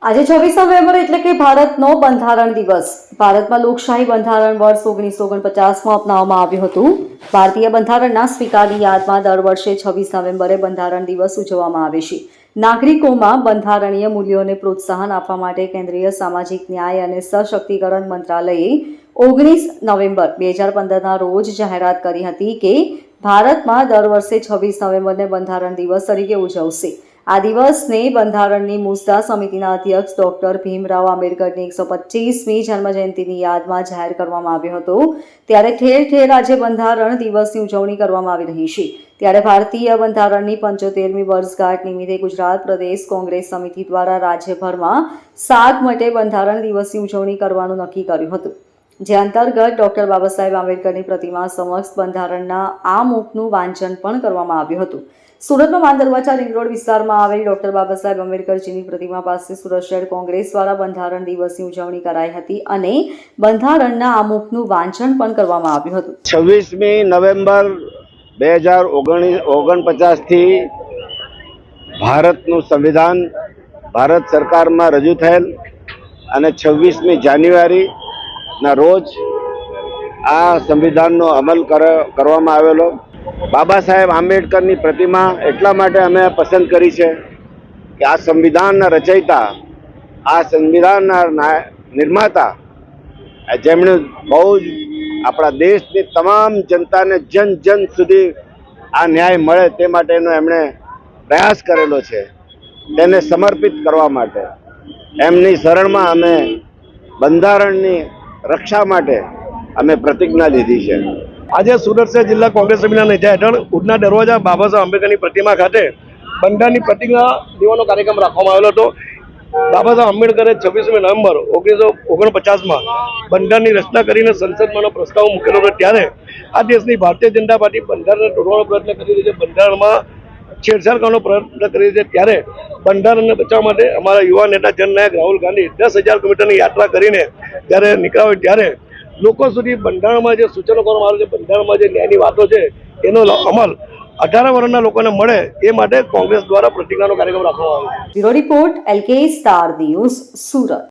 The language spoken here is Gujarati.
આજે 26 નવેમ્બર એટલે કે ભારતનો બંધારણ દિવસ. ભારતમાં લોકશાહી બંધારણ વર્ષ 1949માં અપનાવવામાં આવ્યું હતું. ભારતીય બંધારણના સ્વીકારની યાદમાં દર વર્ષે 26 નવેમ્બરે બંધારણ દિવસ ઉજવવામાં આવે છે. નાગરિકોમાં બંધારણીય મૂલ્યોને પ્રોત્સાહન આપવા માટે કેન્દ્રીય સામાજિક ન્યાય અને સશક્તિકરણ મંત્રાલયે 19 નવેમ્બર 2015ના રોજ જાહેરાત કરી હતી કે ભારતમાં દર વર્ષે 26 નવેમ્બરને બંધારણ દિવસ તરીકે ઉજવશે. આ દિવસને બંધારણની મુસદ્દા સમિતિના અધ્યક્ષ ડોક્ટર ભીમરાવ આંબેડકરની 125મી જન્મજયંતિની યાદમાં જાહેર કરવામાં આવ્યો હતો. ત્યારે ઠેર ઠેર આજે બંધારણ દિવસની ઉજવણી કરવામાં આવી રહી છે. ત્યારે ભારતીય બંધારણની 75મી વર્ષગાંઠ નિમિત્તે ગુજરાત પ્રદેશ કોંગ્રેસ સમિતિ દ્વારા રાજ્યભરમાં 7 માટે બંધારણ દિવસની ઉજવણી કરવાનું નક્કી કર્યું હતું. જે અંતર્ગત ડોક્ટર બાબા સાહેબ આંબેડકરની પ્રતિમા સમક્ષ બંધારણના આમુખનું વાંચન પણ કરવામાં આવ્યું હતું. સુરતમાં માંદરવાચા રિંગ રોડ વિસ્તારમાં આવેલ ડોક્ટર બાબા સાહેબ આંબેડકરજીની પ્રતિમા પાસે સુરત શહેર કોંગ્રેસ દ્વારા બંધારણ દિવસની ઉજવણી કરાઈ હતી અને બંધારણના આમુખનું વાંચન પણ કરવામાં આવ્યું હતું. 26મી નવેમ્બર 2049 થી ભારતનું સંવિધાન ભારત સરકારમાં રજૂ થયેલ અને 26મી જાન્યુઆરીના રોજ આ સંવિધાનનો અમલ કરવામાં આવેલો. બાબા સાહેબ આંબેડકરની પ્રતિમા એટલા માટે અમે પસંદ કરી છે કે આ સંવિધાનના રચયિતા, આ સંવિધાનના નિર્માતા, જેમણે બહુ જ આપણા દેશની તમામ જનતાને જન જન સુધી આ ન્યાય મળે તે માટેનો એમણે પ્રયાસ કરેલો છે. તેને સમર્પિત કરવા માટે એમની શરણમાં અમે બંધારણની રક્ષા માટે અમે પ્રતિજ્ઞા લીધી છે. આજે સુરત શહેર જિલ્લા કોંગ્રેસ સમિતિના નેજા હેઠળ ઉડના દરવાજા બાબા સાહેબ આંબેડકરની પ્રતિમા ખાતે બંધારણની પ્રતિજ્ઞા લેવાનો કાર્યક્રમ રાખવામાં આવેલો હતો. બાબા સાહેબ આંબેડકરે 26મી નવેમ્બર 1949માં બંધારણની રચના કરીને સંસદમાંનો પ્રસ્તાવ મૂકેલો હતો. ત્યારે આ દેશની ભારતીય જનતા પાર્ટી બંધારણને તોડવાનો પ્રયત્ન કરી રહી છે, બંધારણમાં છેડછાડ કરવાનો પ્રયત્ન કરી રહી છે. ત્યારે બંધારણને બચાવવા માટે અમારા યુવા નેતા જનનાયક રાહુલ ગાંધી 10,000 કિલોમીટરની યાત્રા કરીને ત્યારે નીકળ્યા હોય ત્યારે લોકો સુધી બંધારણમાં જે સૂચનો કરવામાં આવે છે, બંધારણમાં જે ન્યાયની વાતો છે એનો અમલ 18 વર્ષના લોકોને મળે એ માટે કોંગ્રેસ દ્વારા પ્રતિજ્ઞાનો કાર્યક્રમ રાખવામાં આવ્યો. Bureau report LK star news, Surat.